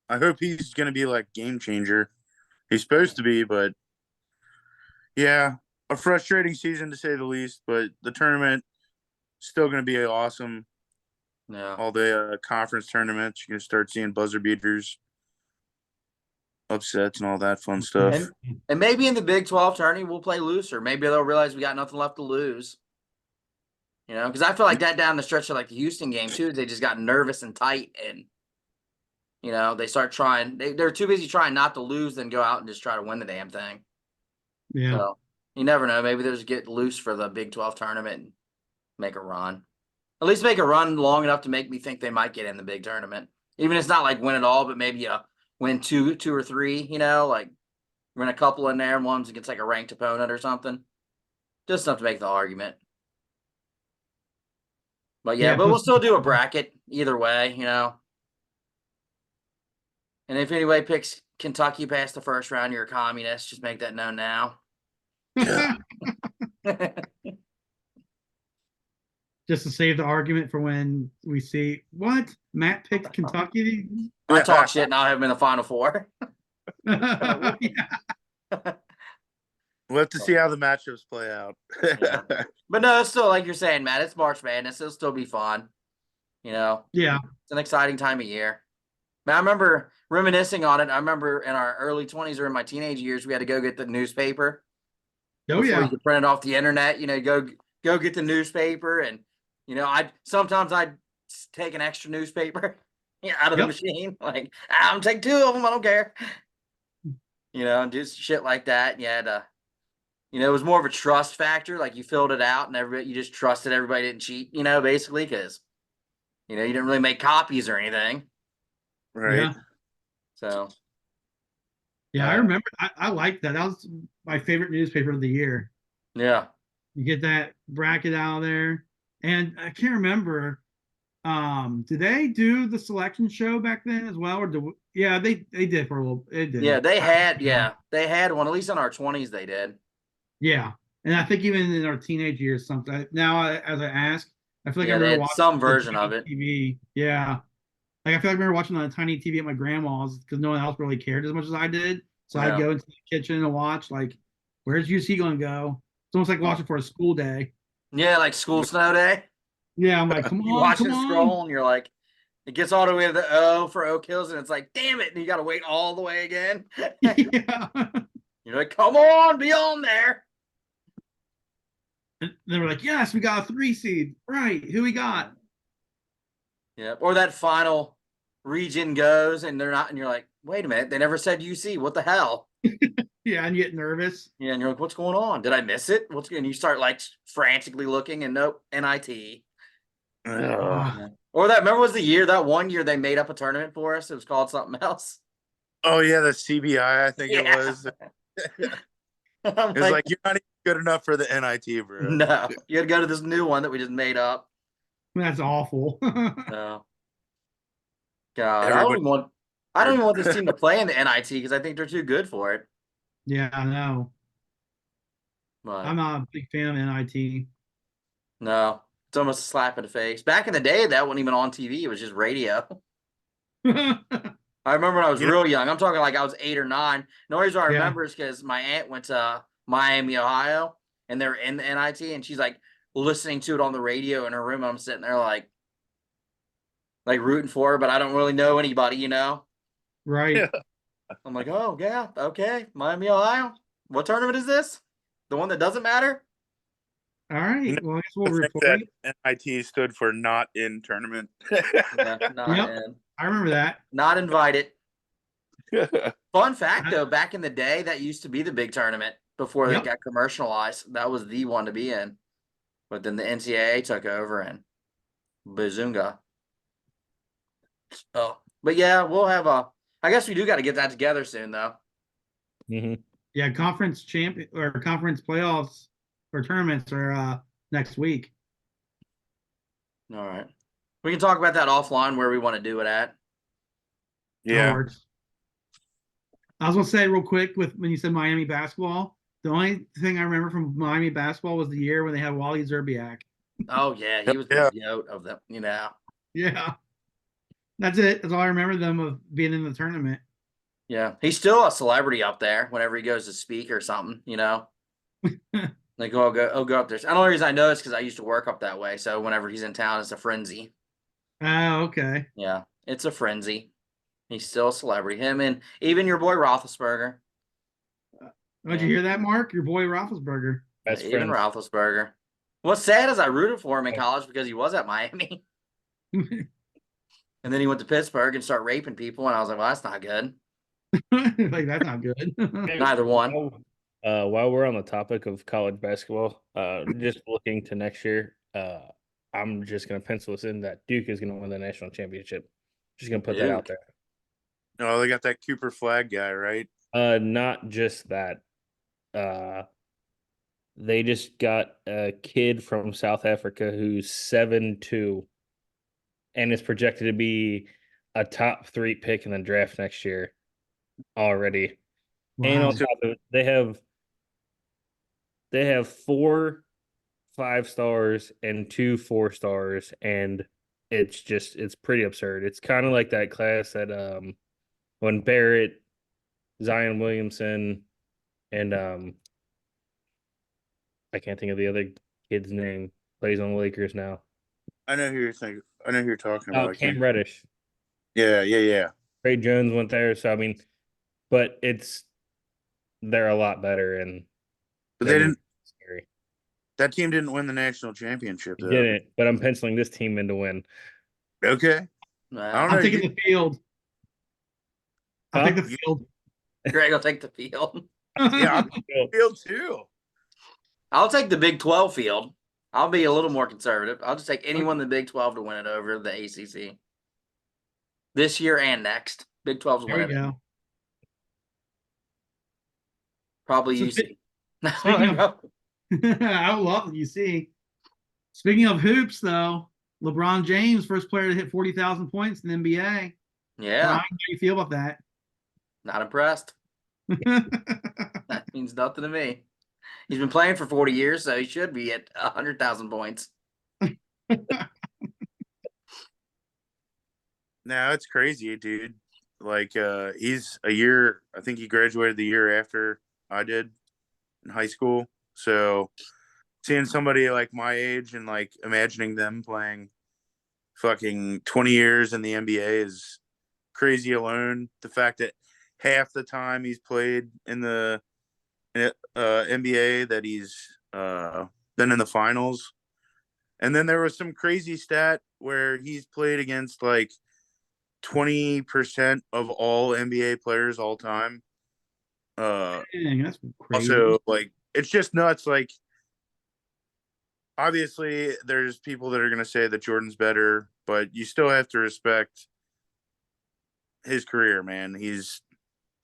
I hope he's going to be like game changer. He's supposed to be, but yeah, a frustrating season to say the least. But the tournament still going to be awesome. Yeah. All the conference tournaments, you're going to start seeing buzzer beaters, upsets, and all that fun stuff. And maybe in the Big 12 tourney, we'll play looser. Maybe they'll realize we got nothing left to lose. You know, because I feel like that down the stretch of like the Houston game too, they just got nervous and tight, and you know they start trying. They're too busy trying not to lose than go out and just try to win the damn thing. Yeah. So you never know. Maybe they'll just get loose for the Big 12 tournament and make a run. At least make a run long enough to make me think they might get in the big tournament. Even if it's not like win it all, but maybe win two or three. You know, like run a couple in there, and one's against like a ranked opponent or something. Just enough to make the argument. But yeah, but we'll still do a bracket either way, you know. And if anybody picks Kentucky past the first round, you're a communist. Just make that known now. Just to save the argument for when we see what Matt picked Kentucky. I talk shit and I'll have him in the Final Four. Yeah. We'll have to see how the matchups play out. Yeah. But no, it's still like you're saying, Matt. It's March Madness. It'll still be fun. You know, Yeah. it's an exciting time of year. Man, I remember reminiscing on it. I remember in our early 20s or in my teenage years, we had to go get the newspaper. Oh before yeah. you could print it off the internet. You know, go get the newspaper, and you know, I'd take an extra newspaper out of the machine. Like, I'm take two of them. I don't care. You know, and just shit like that. You had you know, it was more of a trust factor. Like you filled it out, and everybody you just trusted everybody didn't cheat. You know, basically because you know you didn't really make copies or anything. Right. Yeah. So. Yeah, I remember. I liked that. That was my favorite newspaper of the year. Yeah. You get that bracket out of there, and I can't remember. Did they do the selection show back then as well, or yeah, they did for a little. They did. Yeah, they had one. At least in our 20s, they did. Yeah, and I think even in our teenage years, something. Now, as I ask, I feel like I they remember had watching some version of tiny it. TV. Yeah, like I feel like I remember watching on a tiny TV at my grandma's because no one else really cared as much as I did. So I'd go into the kitchen and watch. Like, where's UC going to go? It's almost like watching for a school day. Yeah, like school snow day. Yeah, I'm like, come You on, watch come it on. scroll, and you're like, it gets all the way to the O for Oak Hills, and it's like, damn it, and you got to wait all the way again. Yeah. You're like, come on, be on there. And they were like, yes, we got a 3 seed. Right. Who we got? Yeah. Or that final region goes and they're not, and you're like, wait a minute, they never said UC. What the hell? Yeah, and you get nervous. Yeah, and you're like, what's going on? Did I miss it? And you start like frantically looking, and nope, NIT. Yeah. Or remember that one year they made up a tournament for us? It was called something else. Oh yeah, the CBI, I think it was. It's like you're not even good enough for the NIT, bro. No, you had to go to this new one that we just made up. That's awful. No. God, Everybody- I don't even want this team to play in the NIT because I think they're too good for it. Yeah, I know. But I'm not a big fan of NIT. no, it's almost a slap in the face. Back in the day, that wasn't even on TV. It was just radio. I remember when I was real young. I'm talking like I was 8 or 9. The only reason I remember is because my aunt went to Miami, Ohio, and they're in the NIT, and she's like listening to it on the radio in her room. I'm sitting there like rooting for her, but I don't really know anybody, you know? Right. Yeah. I'm like, oh, yeah, okay, Miami, Ohio. What tournament is this? The one that doesn't matter? All right. You know, Well, I guess we'll I think report it. that NIT stood for not in tournament. Yeah, not Yep. in. I remember that. Not invited. Fun fact Uh, though, back in the day, that used to be the big tournament before they Yep. got commercialized. That was the one to be in. But then the NCAA took over and Bazunga. Oh, but yeah, we'll have a. I guess we do got to get that together soon, though. Mhm. Yeah, conference champion or conference playoffs or tournaments are next week. All right, we can talk about that offline where we want to do it at. That Yeah. works. I was gonna say real quick with when you said Miami basketball, the only thing I remember from Miami basketball was the year when they had Wally Zerbiak. Oh yeah, he was Yeah. the goat of them. You know. Yeah, that's it. That's all I remember them of being in the tournament. Yeah, he's still a celebrity up there. Whenever he goes to speak or something, you know. Like, I'll go up there. The only reason I know is because I used to work up that way. So whenever he's in town, it's a frenzy. Oh, okay. Yeah, it's a frenzy. He's still a celebrity. Him and even your boy Roethlisberger. Did you hear that, Mark? Your boy Roethlisberger. Best Even friends. Roethlisberger. What's sad is I rooted for him in college because he was at Miami. And then he went to Pittsburgh and started raping people. And I was like, well, that's not good. Like that's not good. Neither one. While we're on the topic of college basketball, just looking to next year, I'm just gonna pencil this in that Duke is gonna win the national championship. Just gonna put that out Duke. there. Oh, they got that Cooper Flag guy, right? Not just that. They just got a kid from South Africa who's 7'2" and is projected to be a top 3 pick in the draft next year already. And Wow. on top of it, they have 4 5 stars and 2 4 stars, and it's pretty absurd. It's kind of like that class that when Barrett, Zion Williamson, and I can't think of the other kid's name, plays on the Lakers now. I know who you're thinking. I know who you're talking about. I Cam can't. Reddish. Yeah. Trey Jones went there, so I mean, but they're a lot better, and But they're they gonna didn't. be scary. That team didn't win the national championship, They though. didn't, but I'm penciling this team in to win. Okay. I don't know. I'm taking the field. I'll Huh? take the field. Greg will take the field. Yeah, I'm field too. I'll take the Big 12 field. I'll be a little more conservative. I'll just take anyone in the Big 12 to win it over the ACC. This year and next. Big 12's There we winning it. go. Probably So UC. speaking of, I love you see. Speaking of hoops, though, LeBron James, first player to hit 40,000 points in the NBA. Yeah, Brian, how do you feel about that? not impressed. That means nothing to me. He's been playing for 40 years, so he should be at 100,000 points. No, it's crazy, dude. Like, he's a year. I think he graduated the year after I did in high school. So, seeing somebody like my age and like imagining them playing fucking 20 years in the NBA is crazy alone. The fact that half the time he's played in the NBA that he's been in the finals. And then there was some crazy stat where he's played against like 20% of all NBA players all time. Dang, that's crazy. Also, like, it's just nuts. Like, obviously, there's people that are going to say that Jordan's better, but you still have to respect his career, man. He's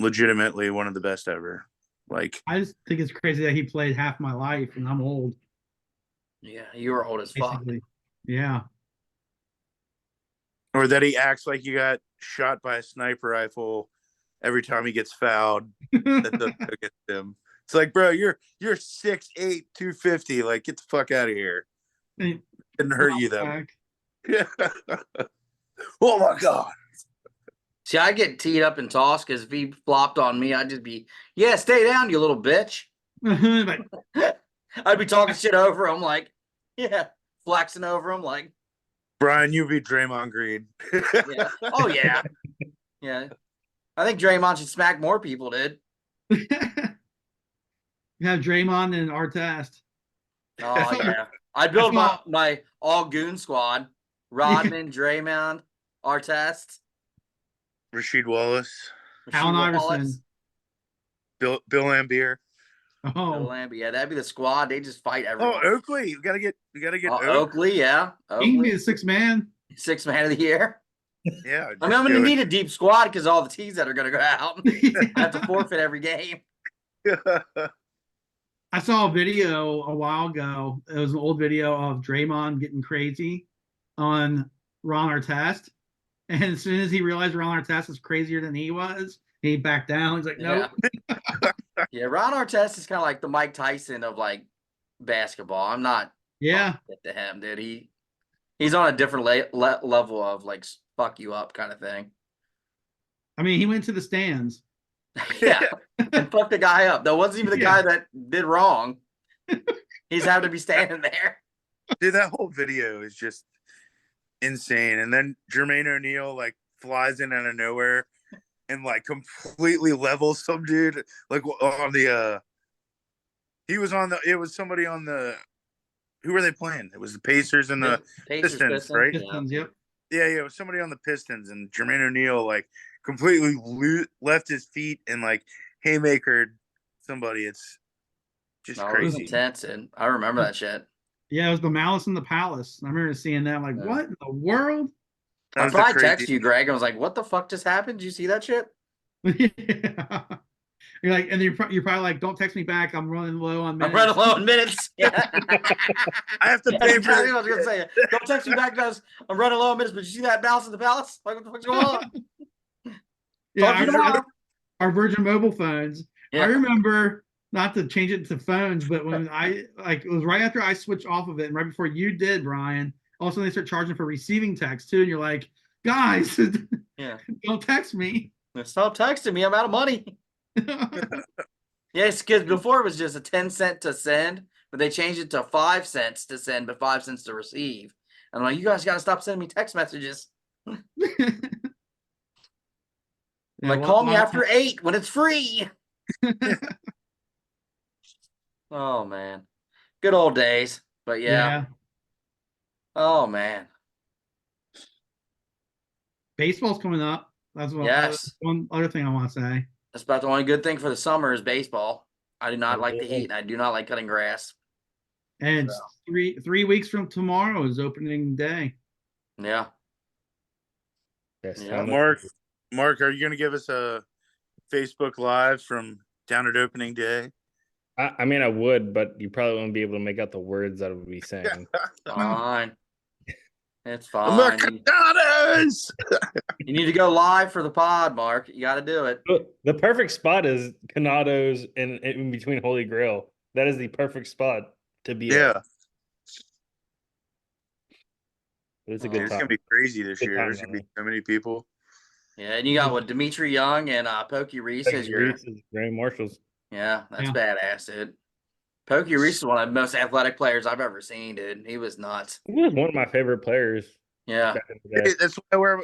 legitimately one of the best ever. Like, I just think it's crazy that he played half my life and I'm old, Yeah, you were old as fuck. basically. Yeah. or that he acts like you got shot by a sniper rifle every time he gets fouled. That doesn't go against him. It's like, bro, you're 6'8", 250. Like, get the fuck out of here. Didn't hurt you that much. Oh my god. See, I'd get teed up and tossed because if he flopped on me, I'd just be, yeah, stay down, you little bitch. But I'd be talking shit over him, like, yeah, flexing over him, like, Brian, you beat Draymond Green. yeah. Oh, yeah. Yeah. I think Draymond should smack more people, dude. you have Draymond and Artest. Oh yeah. I I build saw my all goon squad. Rodman, Draymond, Artest, Rasheed Wallace, Rasheed Allen Wallace, Iverson. Bill Lambier. Bill Oh, Lambie. Yeah, that'd be the squad. They just fight Oh, everyone. Oakley. We gotta get Oak. Oakley, yeah. he can be Oakley, the sixth man. 6th man of the year. Yeah, I mean, just I'm gonna do need a deep squad because all the teams that are gonna go out. I have to forfeit every game. it. I saw a video a while ago. It was an old video of Draymond getting crazy on Ron Artest. And as soon as he realized Ron Artest was crazier than he was, he backed down. He's like, nope. Yeah. Yeah, Ron Artest is kind of like the Mike Tyson of like basketball. I'm not Yeah. to him, dude. He's on a different level of like fuck you up kind of thing. I mean, he went to the stands. Yeah, and fuck the guy up. That wasn't even the Yeah. guy that did wrong. He's having to be standing there. Dude, that whole video is just insane. And then Jermaine O'Neal like flies in out of nowhere and like completely levels some dude like on the he was on the it was somebody on the who were they playing? It was the Pacers and the Pistons, right? Pistons, yep. Yeah, it was somebody on the Pistons and Jermaine O'Neal like completely left his feet and like haymakered somebody. It's just No, it was crazy. intense, and I remember that shit. Yeah, it was the Malice in the Palace. I remember seeing that. I'm like, Yeah. what in the world? That I was a probably crazy. text you, Greg. I was like, "What the fuck just happened? Did you see that shit?" Yeah. You're like, and you're probably like, don't text me back. I'm running low on I'm minutes. running low in minutes. Yeah. I have to That's pay exactly for what I was gonna say. Don't text me back because I'm running low in minutes. But you see that Mouse in the Palace? Like, what the fuck's going on? Yeah, Talk to you tomorrow. our Virgin Mobile phones. Yeah. I remember not to change it to phones, but when I like it was right after I switched off of it, and right before you did, Brian. Also, they start charging for receiving text too, and you're like, guys, Yeah. don't text me. Stop texting me. I'm out of money. Yes, because before it was just a 10-cent to send, but they changed it to 5 cents to send, but 5 cents to receive. And I'm like, you guys got to stop sending me text messages. Yeah, Like, call me after 8 when it's free. Oh man, good old days. But yeah. Oh man. Baseball's coming up. That's Yes. one other thing I want to say. That's about the only good thing for the summer is baseball. I do not like the heat, and I do not like cutting grass. And it's three weeks from tomorrow is opening day. Yeah. Yes, Yeah. Mark, are you going to give us a Facebook Live from down at opening day? I mean, I would, but you probably won't be able to make out the words that I would be saying. Fine. It's fine. Mercados! You need to go live for the pod, Mark. You got to do it. The perfect spot is Canados and in between Holy Grail. That is the perfect spot to be Yeah. at. It's a good It's time. going to be crazy this Good year. time, There's going to be man. so many people. Yeah, and you got what Dimitri Young and Pokey Reese as your Reese is Grand Marshals. yeah, that's Yeah. badass, dude. Pokey Reese is one of the most athletic players I've ever seen, dude. He was nuts. He was one of my favorite players. Yeah. Back in the day. That's why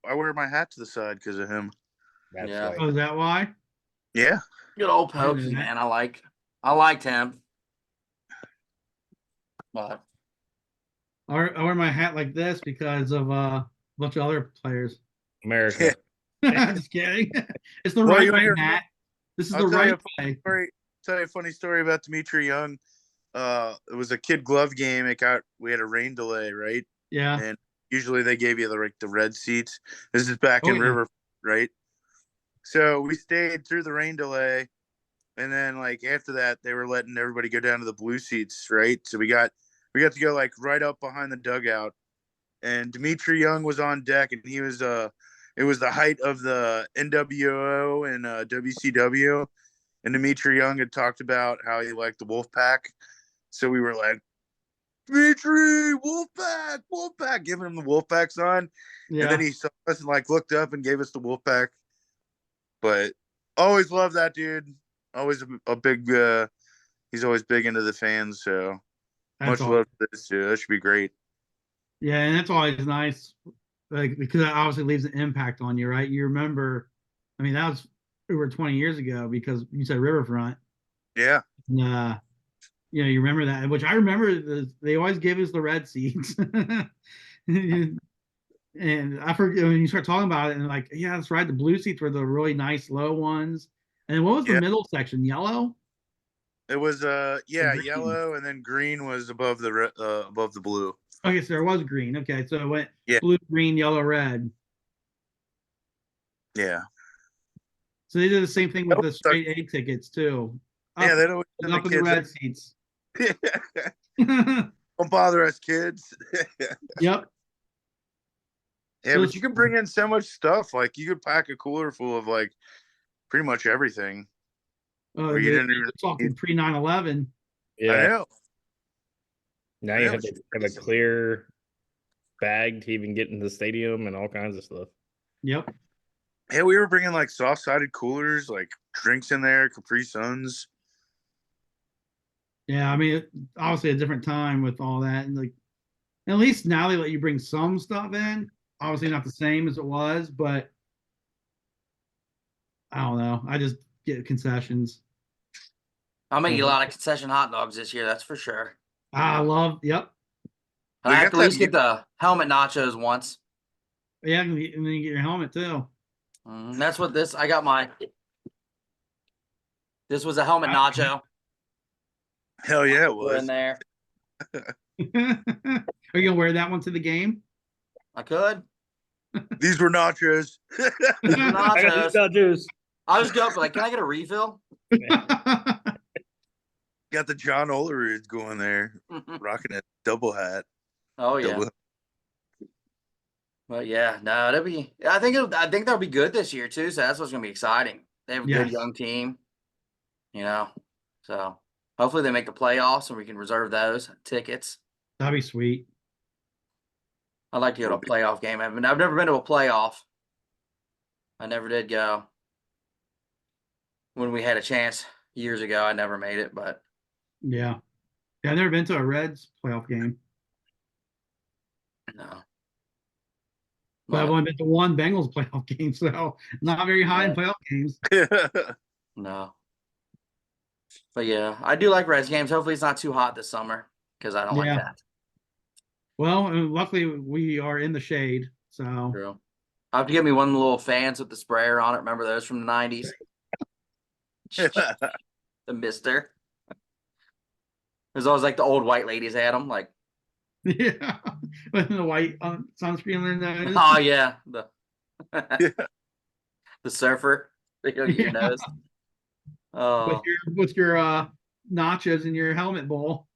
I wear my hat to the side because of him. That's Yeah. right. Oh, is that why? Yeah. Good old Pokey, man. I liked him. But I wear my hat like this because of a bunch of other players. America. Just kidding. It's the Well, right you way, hear- Matt. This is I'll the tell you right way. Tell you a funny story about Dimitri Young. It was a kid glove game. We had a rain delay, right? Yeah. And usually they gave you the red seats. This is back in yeah. River, right? So we stayed through the rain delay, and then like after that, they were letting everybody go down to the blue seats, right? So we got to go like right up behind the dugout, and Dimitri Young was on deck, and he was it was the height of the NWO and WCW, and Dimitri Young had talked about how he liked the Wolfpack, so we were like, Dimitri, Wolfpack, giving him the Wolfpack sign. Yeah. And then he saw us and like looked up and gave us the Wolfpack. But always love that dude. Always a big he's always big into the fans, so That's much all. love for this dude. That should be great. Yeah, and that's always nice, like because that obviously leaves an impact on you, right? You remember, I mean, that was over 20 years ago because you said Riverfront. Yeah. And, Yeah, you remember that, which I remember they always gave us the red seats. And I forget when you start talking about it, and like, yeah, that's right. The blue seats were the really nice low ones. And then what was the Yeah. middle section? Yellow It was or yeah, green? yellow, and then green was above the blue. Okay, so there was green. Okay, so it went Yeah, blue, green, yellow, red. yeah. So they did the same thing with the Suck- straight A tickets too. Yeah, Up, they'd always send the up in the kids. red seats. Don't bother us, kids. Yep. Yeah, but you could bring in so much stuff. Like you could pack a cooler full of like pretty much everything. Where you didn't even need. talking pre 9/11. I Yeah. know. Now I you know, have it's to have a crazy. clear bag to even get into the stadium and all kinds of stuff. Yep. Yeah, we were bringing like soft-sided coolers, like drinks in there, Capri Suns. Yeah, I mean, obviously a different time with all that, and like at least now they let you bring some stuff in. Obviously not the same as it was, but I don't know. I just get concessions. I'll make you a lot of concession hot dogs this year, that's for sure. I love. Yep. And They I have got to at that least get the helmet nachos once. Yeah, and then you get your helmet too. That's what this. I got my. This was a helmet nacho. Hell yeah, it We're in was. there. Are you gonna wear that one to the game? I could. These were nachos. These were I got these nachos. nachos. I'll just go up like, can I get a refill? Got the John Olerud going there, rocking a double hat. Oh yeah. Double. But yeah, no, that'll be. I think that'll be good this year too. So that's what's gonna be exciting. They have a good Yes. young team, you know. So hopefully they make the playoffs and we can reserve those tickets. That'd be sweet. I'd like to go to a playoff game. I've never been to a playoff. I never did go. When we had a chance years ago, I never made it, but Yeah. Yeah, I've never been to a Reds playoff game, no. but I've But, only been to one Bengals playoff game, so not very high in Yeah. playoff games. no. But yeah, I do like Reds games. Hopefully it's not too hot this summer because I don't like Yeah. that. Well, and luckily we are in the shade, so True. I have to get me one of the little fans with the sprayer on it. Remember those from the 90s? The mister. There's always like the old white ladies had them. Like, yeah, with the white sunscreen on their nose. oh yeah, the surfer. Your Yeah. nose. Oh. With your nachos in your helmet bowl.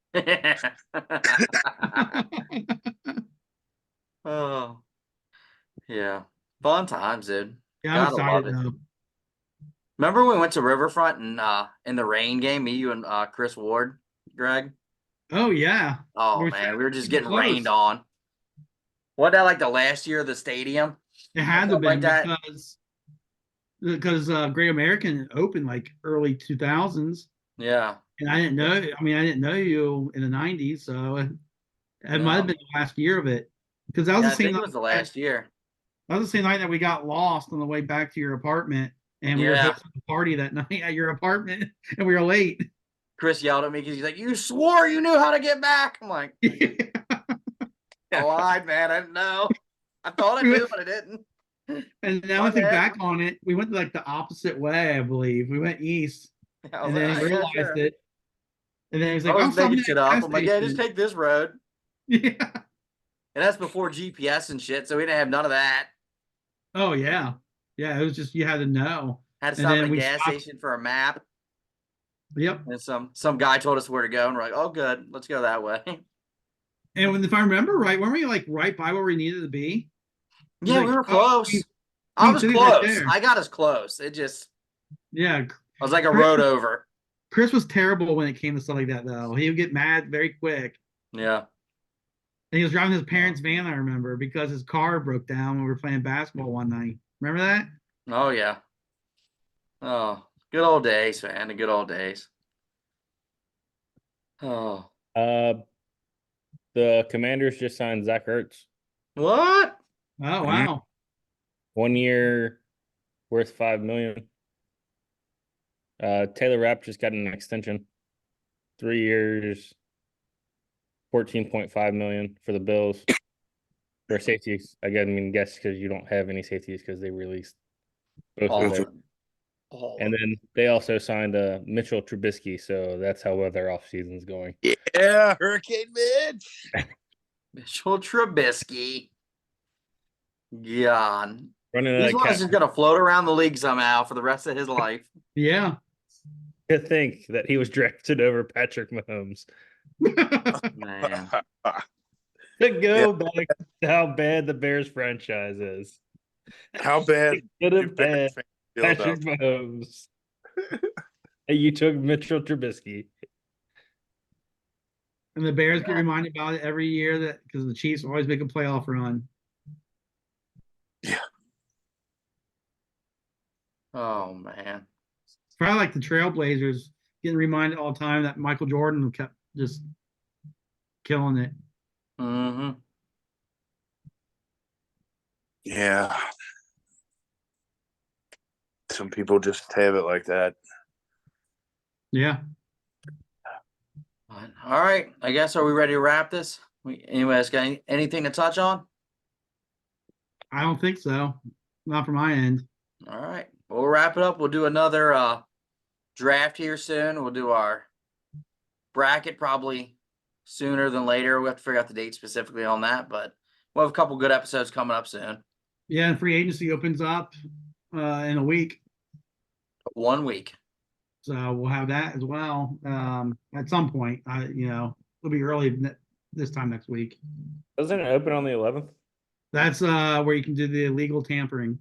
Oh. Yeah. Fun times, dude. Yeah, I'm Gotta love excited it. though. Remember when we went to Riverfront and in the rain game, me, you, and Chris Ward, Greg? Oh yeah. Oh We're man, we were just getting getting close. rained on. Wasn't that like the last year of the stadium? It had to Something like be that. because Great American opened like early 2000s, Yeah. and I didn't know. I mean, I didn't know you in the 90s, so it might have No. been the last year of it because that was Yeah, the I same think it night. was the last year. That was the same night that we got lost on the way back to your apartment, and we were Yeah. hosting a party that night at your apartment, and we were late. Chris yelled at me because he's like, "You swore you knew how to get back." I'm like, I lied, man. I didn't know. I thought I knew, but I didn't. And now My I think bad. back on it, we went like the opposite way, I believe. We went east, I was and then like, he "Oh, yeah, realized sure." it. And then he was I like, "I'm was making stopping shit at up. gas I'm like, "Yeah, just station." take this road." Yeah. And that's before GPS and shit, so we didn't have none of that. Oh yeah. Yeah, it was just you had to know. Had to And stop at then a we gas stopped. station for a map, Yep. and some guy told us where to go, and we're like, "Oh, good, let's go that way." And when if I remember right, weren't we like right by where we needed to be? It was Yeah, like, we were oh, close. I Queen was City's right close. there. I got us close. It just, Yeah. I was like a Chris, road over. Chris was terrible when it came to stuff like that though. He would get mad very quick. Yeah. And he was driving his parents' van, I remember, because his car broke down when we were playing basketball one night. Remember that? Oh yeah. Oh, good old days, man. The good old days. Oh, The Commanders just signed Zach Ertz, what? Oh wow. 1 year, worth $5 million. Taylor Rapp just got an extension. 3 years, 14.5 million for the Bills. For safeties, again, I mean, guess because you don't have any safeties because they released both All of of them. them. All of And then they also signed Mitchell Trubisky, so that's how well their offseason's going. Yeah, Hurricane Mitch. Mitchell Trubisky. God. Running He's that one cap. that's just gonna float around the league somehow for the rest of his life. Yeah. To think that he was drafted over Patrick Mahomes. Man. To go back to how bad the Bears franchise is. How bad Could do have Bears had fans feel about Patrick Mahomes. And you took Mitchell Trubisky. And the Bears get reminded about it every year that because the Chiefs always make a playoff run. Oh man. It's probably like the Trailblazers getting reminded all the time that Michael Jordan kept just killing it. Mm-hmm. Yeah. Some people just have it like that. Yeah. All right. I guess are we ready to wrap this? Anyone else got anything to touch on? I don't think so. Not from my end. All right. We'll wrap it up. We'll do another draft here soon. We'll do our bracket probably sooner than later. We have to figure out the date specifically on that, but we'll have a couple good episodes coming up soon. Yeah, and free agency opens up in a week. 1 week. So we'll have that as well at some point. It'll be early this time next week. Doesn't it open on the 11th? That's where you can do the illegal tampering.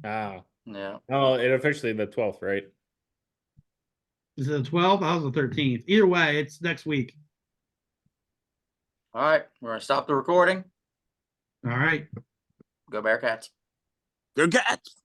Ah. Yeah. Oh, it officially the 12th, right? Is it the 12th? That was the 13th. Either way, it's next week. All right. We're gonna stop the recording. All right. Go Bearcats. Go Cats.